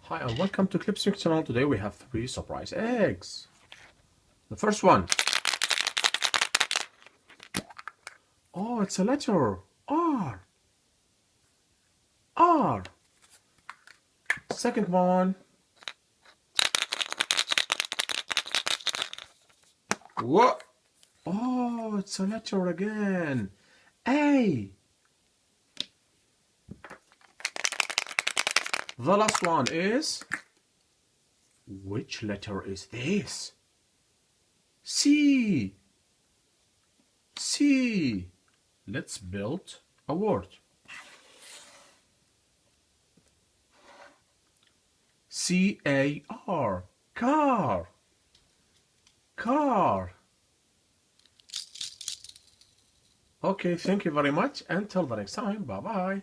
Hi and welcome to Clipsmixxx channel. Today we have 3 surprise eggs. The first one. Oh, it's a letter. R. R. Second one. What? Oh, it's a letter again. A. The last one is... Which letter is this? C. C. Let's build a word. C-A-R. Car. Car. Okay, thank you very much. Until the next time. Bye-bye.